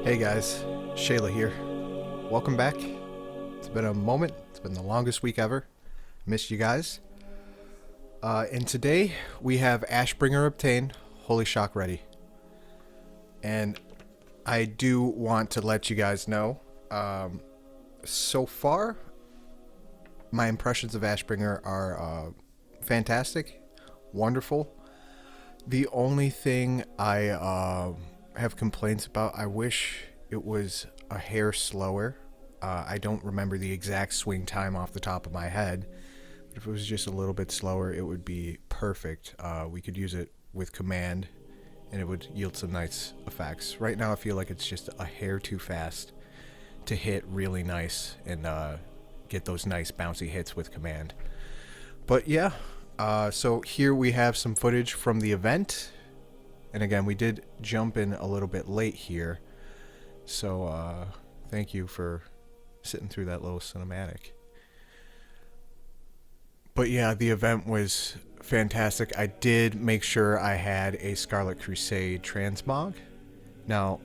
Hey guys, Sheyla here. Welcome back. It's been a moment. It's been the longest week ever. Missed you guys. And today we have Ashbringer obtained, Holy Shock ready. And I do want to let you guys know, so far, my impressions of Ashbringer are fantastic, wonderful. The only thing I have complaints about, I wish it was a hair slower. I don't remember the exact swing time off the top of my head, but if it was just a little bit slower, it would be perfect. We could use it with command, and it would yield some nice effects. Right now, I feel like it's just a hair too fast to hit really nice and get those nice bouncy hits with command. But yeah, so here we have some footage from the event. And again, we did jump in a little bit late here, so thank you for sitting through that little cinematic. But yeah, the event was fantastic. I did make sure I had a Scarlet Crusade transmog. Now,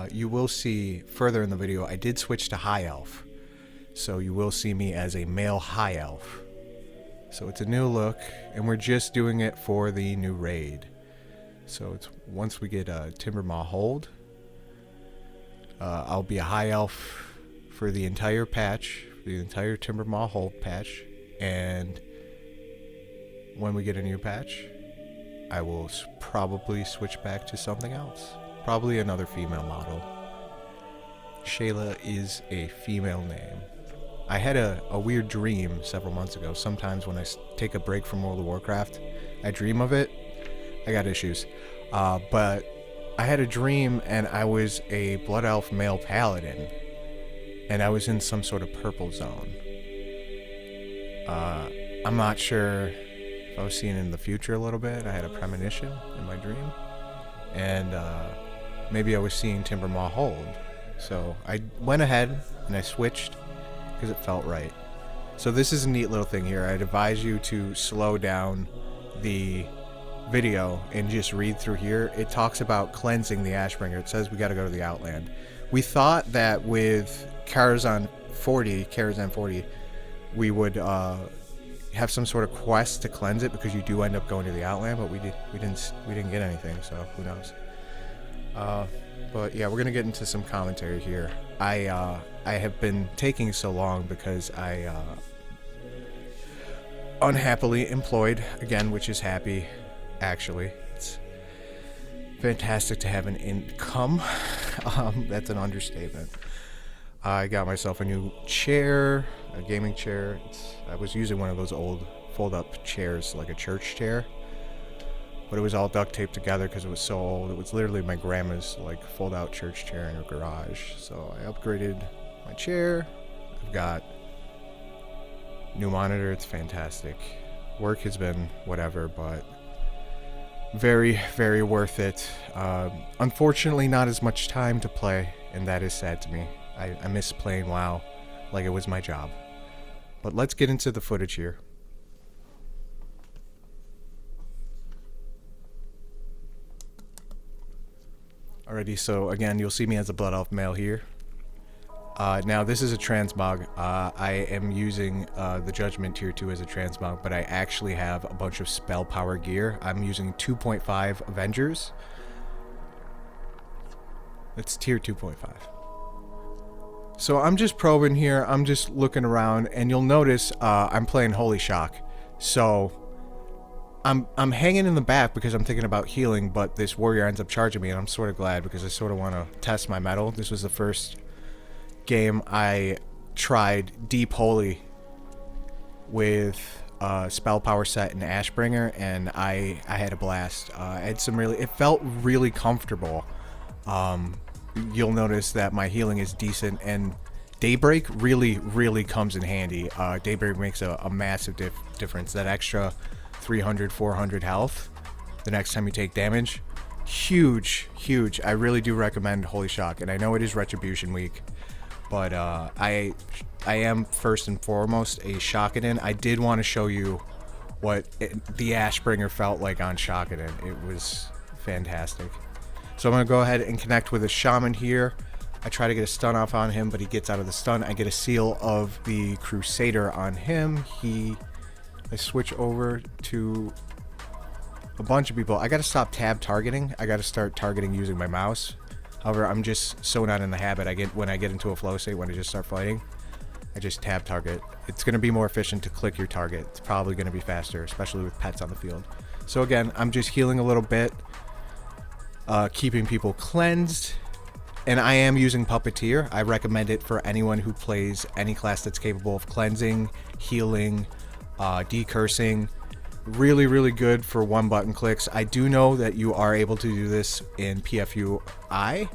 you will see further in the video, I did switch to High Elf. So you will see me as a male High Elf. So it's a new look, and we're just doing it for the new raid. So it's once we get Timbermaw Hold, I'll be a High Elf for the entire patch, the entire Timbermaw Hold patch, and when we get a new patch, I will probably switch back to something else. Probably another female model. Sheyla is a female name. I had a weird dream several months ago. Sometimes when I take a break from World of Warcraft, I dream of it. I got issues. But I had a dream and I was a Blood Elf male paladin. And I was in some sort of purple zone. I'm not sure if I was seeing in the future a little bit. I had a premonition in my dream. And maybe I was seeing Timbermaw Hold. So I went ahead and I switched because it felt right. So this is a neat little thing here. I'd advise you to slow down the video and just read through here. It talks about cleansing the Ashbringer. It says we got to go to the Outland. We thought that with Karazhan 40, we would have some sort of quest to cleanse it because you do end up going to the Outland, but we didn't get anything, so who knows. But yeah, we're gonna get into some commentary here. I have been taking so long because I unhappily employed again, which is happy. Actually, it's fantastic to have an income. That's an understatement. I got myself a new chair, a gaming chair. I was using one of those old fold-up chairs, like a church chair, but it was all duct taped together because it was so old. It was literally my grandma's like fold-out church chair in her garage. So I upgraded my chair. I've got new monitor. It's fantastic. Work has been whatever, but very, very worth it. Unfortunately, not as much time to play, and that is sad to me. I miss playing WoW like it was my job. But let's get into the footage here. Alrighty, so again, you'll see me as a Blood Elf male here. Now, this is a transmog. I am using the Judgment Tier 2 as a transmog, but I actually have a bunch of spell power gear. I'm using 2.5 Avengers. It's Tier 2.5. So I'm just probing here. I'm just looking around, and you'll notice I'm playing Holy Shock. So I'm hanging in the back because I'm thinking about healing, but this warrior ends up charging me, and I'm sort of glad because I sort of want to test my mettle. This was the first game I tried Deep Holy with spell power set and Ashbringer, and I had a blast. I had some it felt really comfortable. You'll notice that my healing is decent, and Daybreak really comes in handy. Daybreak makes a massive difference. That extra 300, 400 health the next time you take damage, huge. I really do recommend Holy Shock, and I know it is Retribution week, but I am first and foremost a Shockaden. I did want to show you what the Ashbringer felt like on Shockaden. It was fantastic. So I'm going to go ahead and connect with a Shaman here. I try to get a stun off on him, but he gets out of the stun. I get a seal of the Crusader on him. I switch over to a bunch of people. I got to stop tab targeting. I got to start targeting using my mouse. However, I'm just so not in the habit. When I get into a flow state, when I just start fighting, I just tab target. It's going to be more efficient to click your target. It's probably going to be faster, especially with pets on the field. So again, I'm just healing a little bit, keeping people cleansed. And I am using Puppeteer. I recommend it for anyone who plays any class that's capable of cleansing, healing, decursing. Really good for one button clicks. I do know that you are able to do this in PFUI.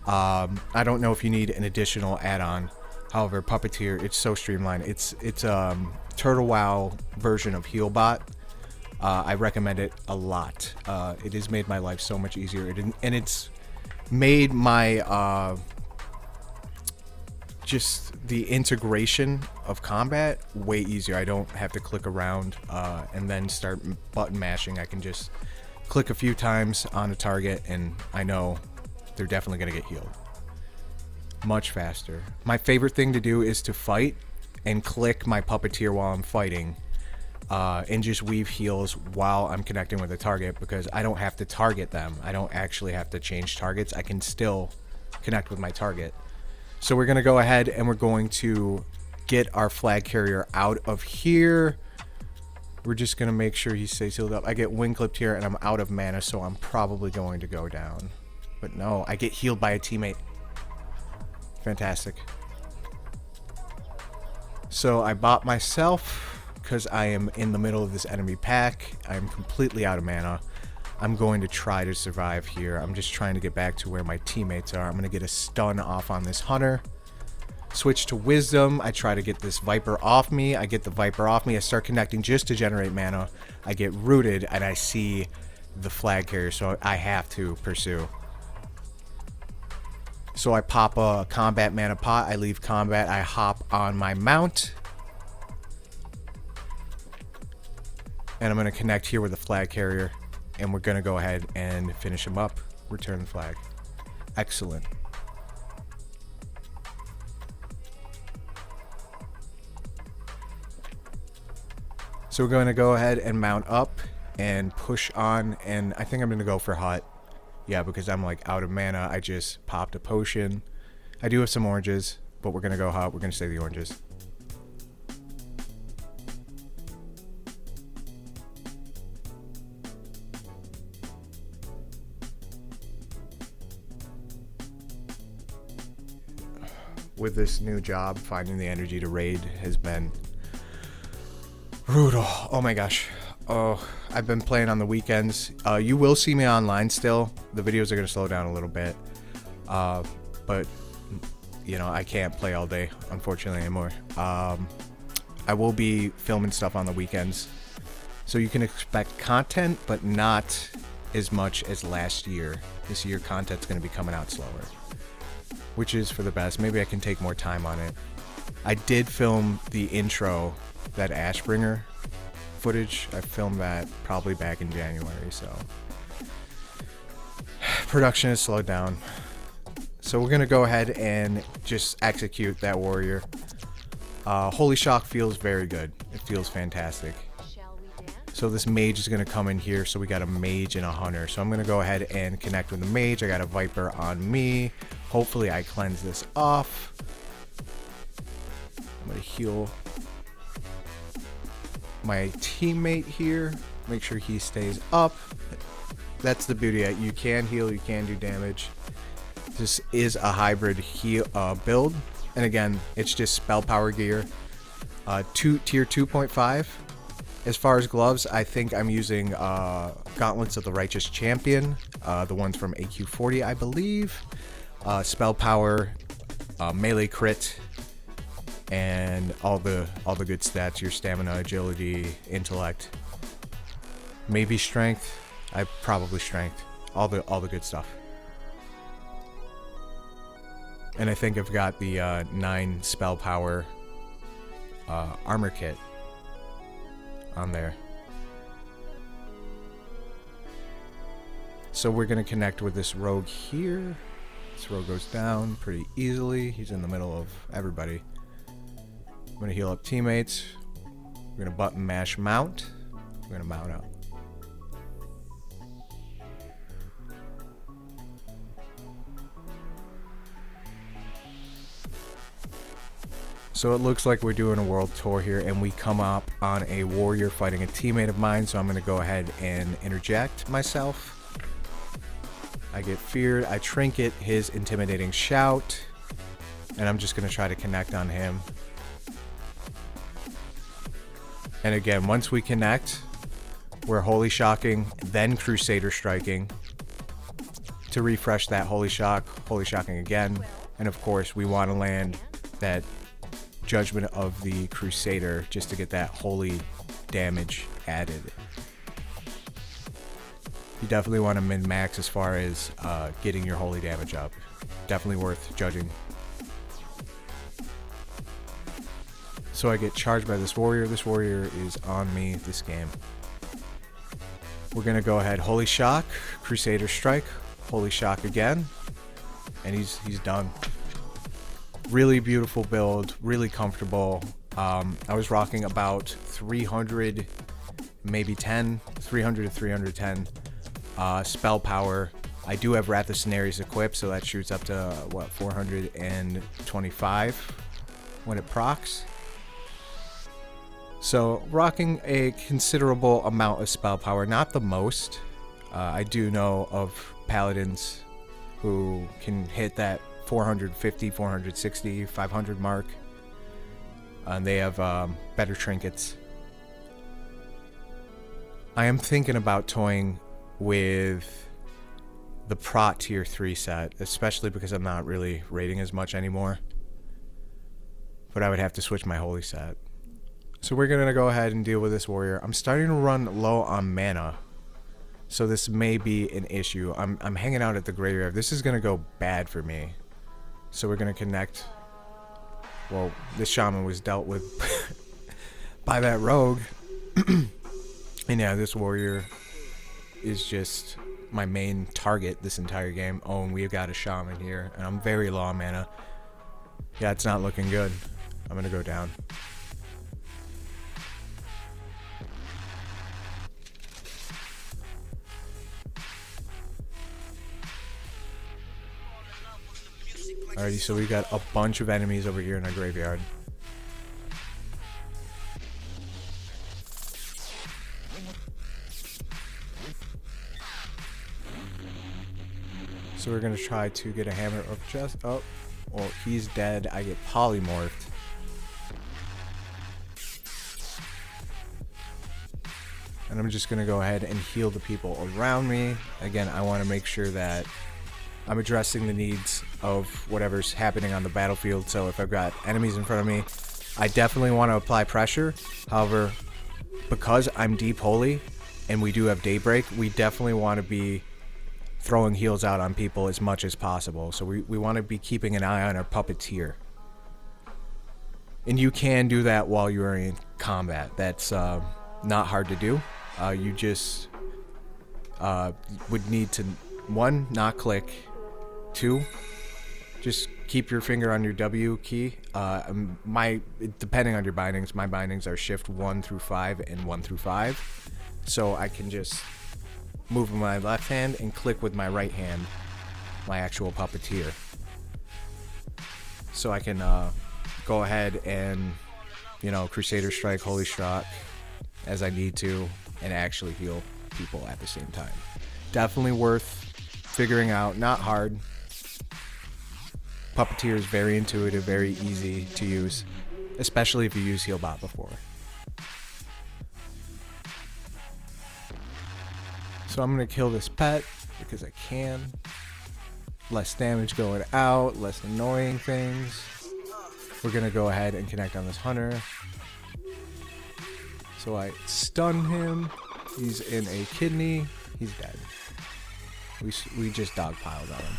I don't know if you need an additional add-on. However, Puppeteer, it's so streamlined. It's Turtle WoW version of Healbot. I recommend it a lot. It has made my life so much easier, and it's made my just the integration of combat way easier. I don't have to click around and then start button mashing. I can just click a few times on a target, and I know they're definitely going to get healed much faster. My favorite thing to do is to fight and click my Puppeteer while I'm fighting, and just weave heals while I'm connecting with a target, because I don't have to target them. I don't actually have to change targets. I can still connect with my target. So we're going to go ahead and we're going to get our flag carrier out of here. We're just going to make sure he stays healed up. I get wing clipped here, and I'm out of mana, so I'm probably going to go down. But no, I get healed by a teammate. Fantastic. So I bought myself, because I am in the middle of this enemy pack. I am completely out of mana. I'm going to try to survive here. I'm just trying to get back to where my teammates are. I'm going to get a stun off on this hunter. Switch to wisdom. I try to get this viper off me. I get the viper off me. I start connecting just to generate mana. I get rooted, and I see the flag carrier, so I have to pursue. So I pop a combat mana pot. I leave combat. I hop on my mount. And I'm going to connect here with the flag carrier. And we're going to go ahead and finish him up. Return the flag. Excellent. So we're going to go ahead and mount up and push on. And I think I'm going to go for hut. Yeah, because I'm like out of mana. I just popped a potion. I do have some oranges, but we're going to go hut. We're going to save the oranges. With this new job, finding the energy to raid has been brutal. Oh my gosh. Oh, I've been playing on the weekends. You will see me online still. The videos are going to slow down a little bit. But, you know, I can't play all day, unfortunately, anymore. I will be filming stuff on the weekends. So you can expect content, but not as much as last year. This year, content's going to be coming out slower, which is for the best. Maybe I can take more time on it. I did film the intro, that Ashbringer footage. I filmed that probably back in January, so production is slowed down. So we're going to go ahead and just execute that warrior. Holy Shock feels very good. It feels fantastic. So this mage is going to come in here. So we got a mage and a hunter. So I'm going to go ahead and connect with the mage. I got a Viper on me. Hopefully I cleanse this off. I'm going to heal my teammate here. Make sure he stays up. That's the beauty. You can heal. You can do damage. This is a hybrid heal build. And again, it's just spell power gear. Tier 2.5. As far as gloves, I think I'm using Gauntlets of the Righteous Champion, the ones from AQ40, I believe. Spell power, melee crit, and all the good stats. Your stamina, agility, intellect, maybe strength. Probably strength. All the good stuff. And I think I've got the 9 spell power armor kit on there. So we're going to connect with this rogue here. This rogue goes down pretty easily. He's in the middle of everybody. I'm going to heal up teammates. We're going to button mash mount. We're going to mount out. So it looks like we're doing a world tour here, and we come up on a warrior fighting a teammate of mine, so I'm going to go ahead and interject myself. I get feared. I trinket his intimidating shout, and I'm just going to try to connect on him. And again, once we connect, we're Holy Shocking, then Crusader Striking to refresh that Holy Shocking again. And of course, we want to land that Judgment of the Crusader just to get that holy damage added. You definitely want to min-max as far as getting your holy damage up. Definitely worth judging. So I get charged by this warrior. This warrior is on me this game. We're going to go ahead. Holy Shock, Crusader Strike, Holy Shock again. And he's done. Really beautiful build, really comfortable. I was rocking about 300, maybe 10, 300 to 310 spell power. I do have Wrath of Scenaries equipped, so that shoots up to, what, 425 when it procs. So rocking a considerable amount of spell power, not the most. I do know of paladins who can hit that 450, 460, 500 mark. And they have better trinkets. I am thinking about toying with the Prot tier 3 set, especially because I'm not really raiding as much anymore. But I would have to switch my holy set. So we're going to go ahead and deal with this warrior. I'm starting to run low on mana, so this may be an issue. I'm hanging out at the graveyard. This is going to go bad for me. So we're going to connect. Well, this shaman was dealt with by that rogue. And yeah, this warrior is just my main target this entire game. Oh, and we've got a shaman here, and I'm very low on mana. Yeah, it's not looking good. I'm going to go down. Alrighty, so we got a bunch of enemies over here in our graveyard. So we're gonna try to get a hammer of just well, he's dead. I get polymorphed. And I'm just gonna go ahead and heal the people around me. Again, I want to make sure that I'm addressing the needs of whatever's happening on the battlefield. So if I've got enemies in front of me, I definitely want to apply pressure. However, because I'm deep holy and we do have Daybreak, we definitely want to be throwing heals out on people as much as possible. So we want to be keeping an eye on our puppeteer. And you can do that while you're in combat. That's not hard to do. You just would need to 1, not click. 2, just keep your finger on your W key. Depending on your bindings, my bindings are shift 1 through 5 and 1 through 5. So I can just move with my left hand and click with my right hand, my actual puppeteer. So I can go ahead and, Crusader Strike, Holy Strike as I need to, and actually heal people at the same time. Definitely worth figuring out, not hard. Puppeteer is very intuitive, very easy to use, especially if you use Healbot before. So I'm going to kill this pet because I can. Less damage going out, less annoying things. We're going to go ahead and connect on this hunter. So I stun him. He's in a kidney. He's dead. We just dogpiled on him.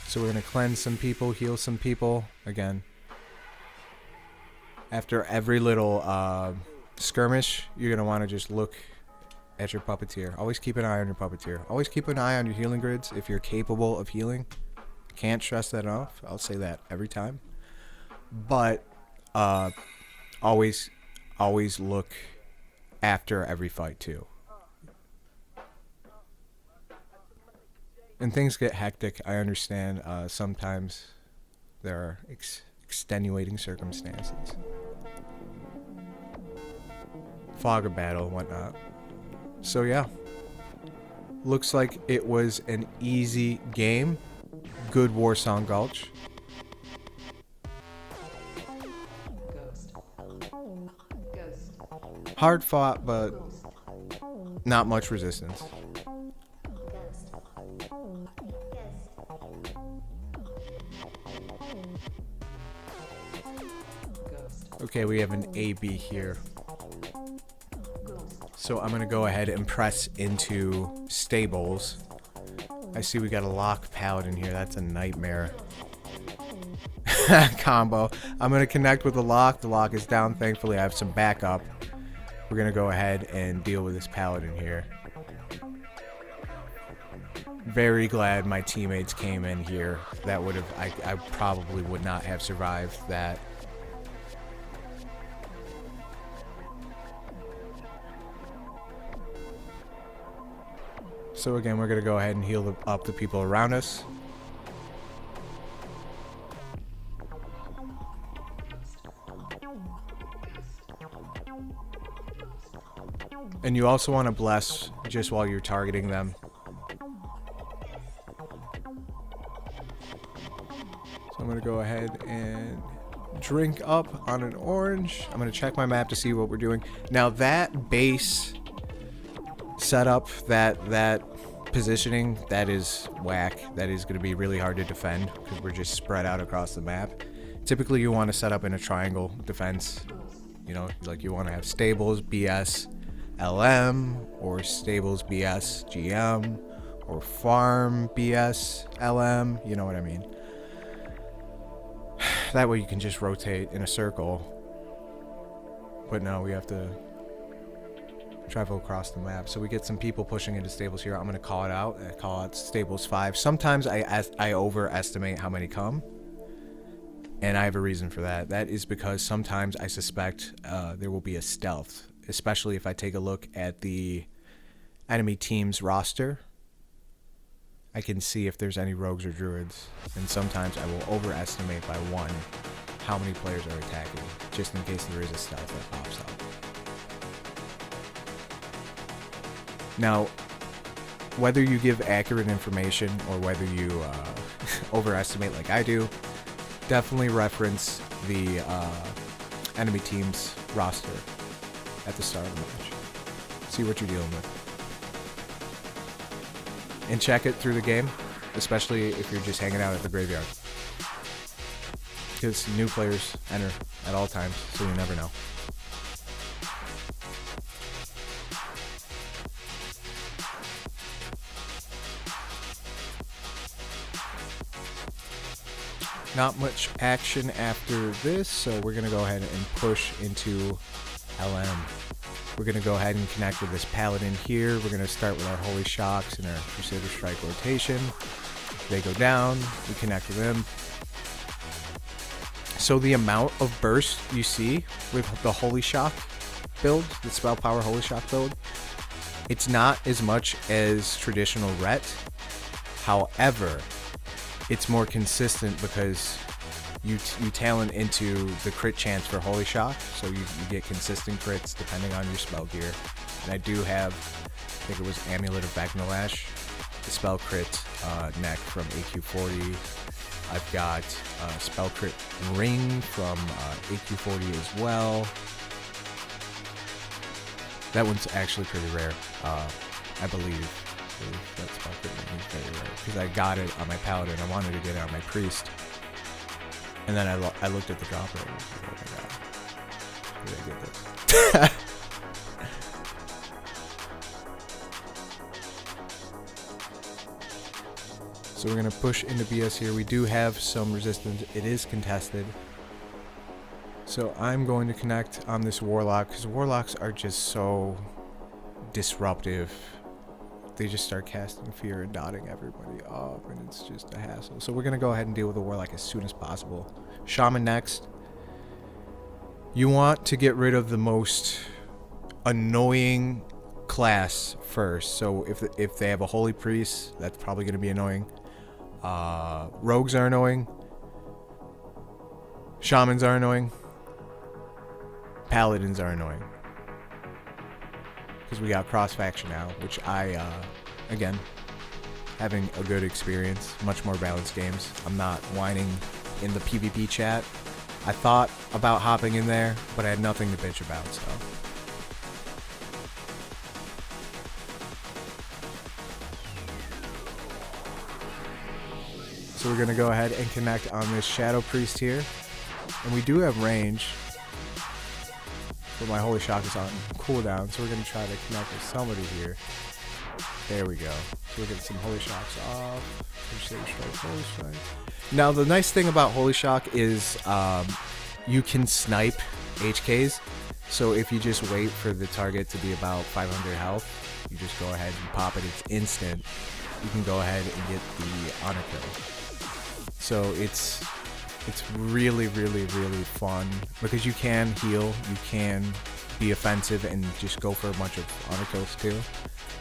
So we're going to cleanse some people, heal some people. Again, after every little skirmish, you're going to want to just look at your puppeteer. Always keep an eye on your puppeteer. Always keep an eye on your healing grids if you're capable of healing. Can't stress that enough. I'll say that every time. But always look after every fight too. And things get hectic. I understand. Sometimes there are extenuating circumstances. Fog of battle, whatnot. So yeah. Looks like it was an easy game. Good Warsong Gulch. Hard fought, but not much resistance. Okay, we have an AB here. So I'm going to go ahead and press into stables. I see we got a lock paladin here. That's a nightmare combo. I'm going to connect with the lock. The lock is down. Thankfully, I have some backup. We're going to go ahead and deal with this paladin here. Very glad my teammates came in here. That would have, I probably would not have survived that. So again, we're going to go ahead and heal up the people around us. And you also want to bless just while you're targeting them. So I'm going to go ahead and drink up on an orange. I'm going to check my map to see what we're doing. Now that base setup, that positioning, that is whack. That is going to be really hard to defend because we're just spread out across the map. Typically you want to set up in a triangle defense. You know, like you want to have stables, BS, LM, or stables, BS, GM, or farm, BS, LM. You know what I mean. That way you can just rotate in a circle. But no, we have to travel across the map. So we get some people pushing into stables here. I'm going to call it out. I call out stables 5. Sometimes I overestimate how many come. And I have a reason for that. That is because sometimes I suspect there will be a stealth. Especially if I take a look at the enemy team's roster. I can see if there's any rogues or druids. And sometimes I will overestimate by 1 how many players are attacking. Just in case there is a stealth that pops up. Now, whether you give accurate information or whether you overestimate like I do, definitely reference the enemy team's roster at the start of the match. See what you're dealing with. And check it through the game, especially if you're just hanging out at the graveyard. Because new players enter at all times, so you never know. Not much action after this, so we're going to go ahead and push into LM. We're going to go ahead and connect with this Paladin here. We're going to start with our Holy Shocks and our Crusader Strike rotation. They go down, we connect with them. So the amount of burst you see with the Holy Shock build, the Spell Power Holy Shock build, it's not as much as traditional Ret. However, it's more consistent because you talent into the crit chance for Holy Shock, so you get consistent crits depending on your spell gear. And I do have, I think it was Amulet of Bagnalash, the spell crit neck from AQ40. I've got spell crit ring from AQ40 as well. That one's actually pretty rare, I believe. That spell crit ring is very rare because I got it on my Paladin. I wanted to get it on my Priest. And then I looked at the drop rate and was like, oh my god, where did I get this? So we're going to push into BS here. We do have some resistance. It is contested. So I'm going to connect on this Warlock because Warlocks are just so disruptive. They just start casting fear and dotting everybody up, and it's just a hassle. So we're going to go ahead and deal with the Warlock as soon as possible. Shaman next. You want to get rid of the most annoying class first. So if they have a Holy Priest, that's probably going to be annoying. Rogues are annoying. Shamans are annoying. Paladins are annoying. Because we got cross-faction now, which I, again, having a good experience. Much more balanced games. I'm not whining in the PvP chat. I thought about hopping in there, but I had nothing to bitch about, so. So we're going to go ahead and connect on this Shadow Priest here. And we do have range. But my Holy Shock is on cooldown, so we're going to try to connect with somebody here. There we go. So we're getting some Holy Shocks off. Crusader Strike, Holy Strike. Now, the nice thing about Holy Shock is you can snipe HKs. So if you just wait for the target to be about 500 health, you just go ahead and pop it. It's instant. You can go ahead and get the honor kill. So it's really, really, really fun because you can heal, you can be offensive and just go for a bunch of honor kills too.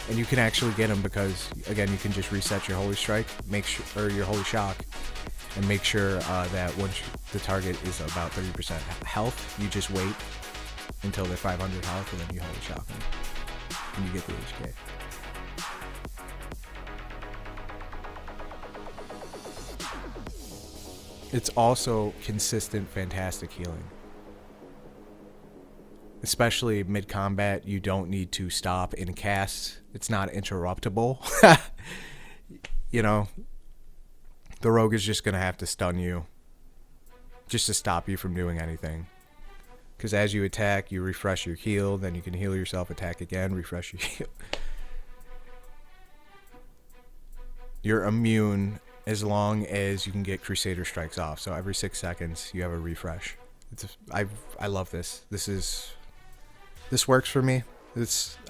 And you can actually get them because, again, you can just reset your Holy Strike, make sure, or your Holy Shock, and make sure that once the target is about 30% health, you just wait until they're 500 health and then you Holy Shock them, and you get the HK. It's also consistent, fantastic healing. Especially mid-combat, you don't need to stop in cast. It's not interruptible. You know, the rogue is just going to have to stun you just to stop you from doing anything. Because as you attack, you refresh your heal, then you can heal yourself, attack again, refresh your heal. You're immune as long as you can get Crusader Strikes off. So every 6 seconds, you have a refresh. I love this. This works for me.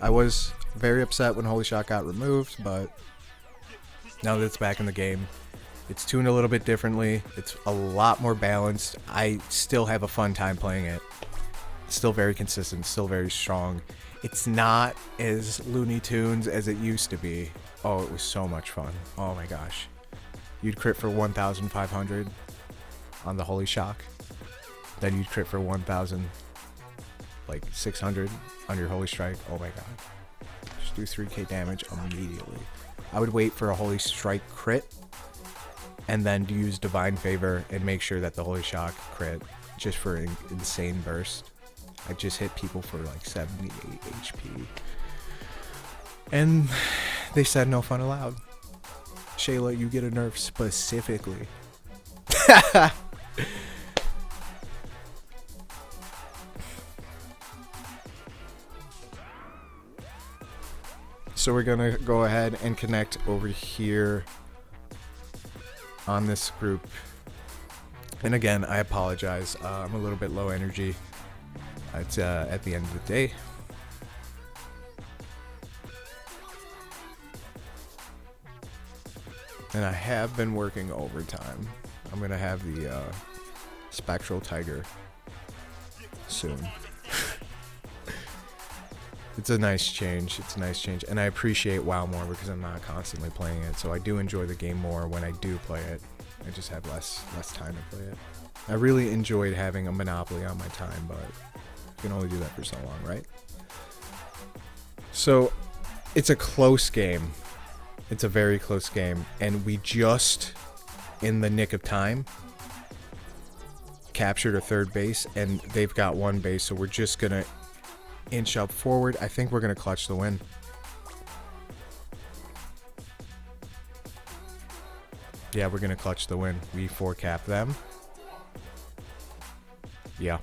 I was very upset when Holy Shock got removed, but now that it's back in the game, it's tuned a little bit differently. It's a lot more balanced. I still have a fun time playing it. It's still very consistent, still very strong. It's not as Looney Tunes as it used to be. Oh, it was so much fun. Oh my gosh. You'd crit for 1,500 on the Holy Shock. Then you'd crit for 1,000, like 600 on your Holy Strike. Oh my god. Just do 3k damage immediately. I would wait for a Holy Strike crit and then use Divine Favor and make sure that the Holy Shock crit just for insane burst. I just hit people for like 78 HP. And they said no fun allowed. Sheyla, you get a nerf specifically. So we're gonna go ahead and connect over here on this group. And again, I apologize. I'm a little bit low energy. It's at the end of the day. And I have been working overtime. I'm going to have the Spectral Tiger soon. It's a nice change. It's a nice change. And I appreciate WoW more because I'm not constantly playing it. So I do enjoy the game more when I do play it. I just have less time to play it. I really enjoyed having a monopoly on my time, but you can only do that for so long, right? So it's a close game. It's a very close game. And we just, in the nick of time, captured a third base. And they've got one base. So we're just going to inch up forward. I think we're going to clutch the win. Yeah, we're going to clutch the win. We 4-cap them. Yeah.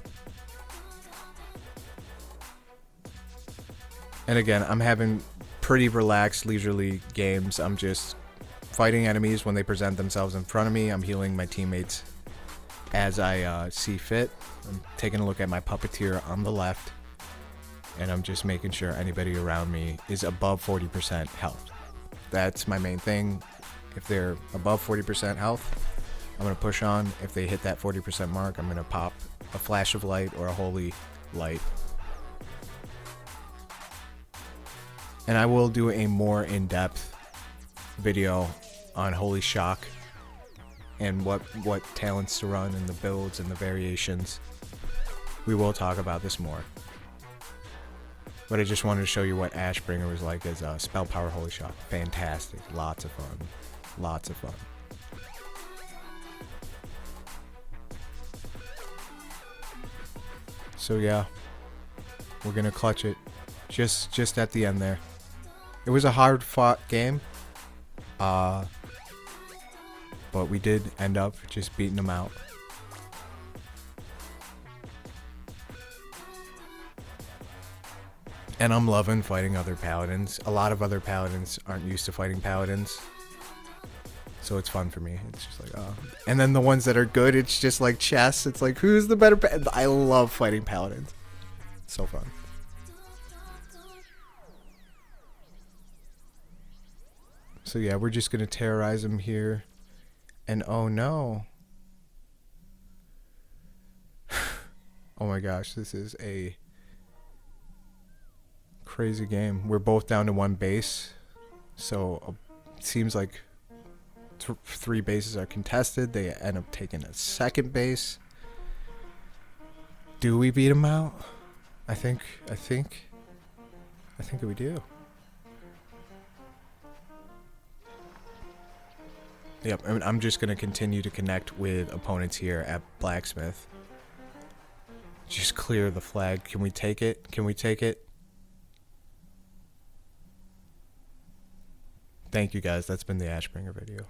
And again, I'm having pretty relaxed, leisurely games. I'm just fighting enemies when they present themselves in front of me. I'm healing my teammates as I see fit. I'm taking a look at my puppeteer on the left. And I'm just making sure anybody around me is above 40% health. That's my main thing. If they're above 40% health, I'm going to push on. If they hit that 40% mark, I'm going to pop a flash of light or a holy light. And I will do a more in-depth video on Holy Shock and what talents to run and the builds and the variations. We will talk about this more. But I just wanted to show you what Ashbringer was like as a spell power Holy Shock. Fantastic. Lots of fun. Lots of fun. So yeah, we're gonna clutch it just at the end there. It was a hard fought game, but we did end up just beating them out. And I'm loving fighting other paladins. A lot of other paladins aren't used to fighting paladins, so it's fun for me. It's just like, oh. And then the ones that are good, it's just like chess. It's like, who's the better I love fighting paladins. So fun. So yeah, we're just going to terrorize them here. And oh no. Oh my gosh, this is a crazy game. We're both down to one base. So it seems like 3 bases are contested. They end up taking a second base. Do we beat them out? I think we do. Yep, I mean, I'm just going to continue to connect with opponents here at Blacksmith. Just clear the flag. Can we take it? Can we take it? Thank you guys. That's been the Ashbringer video.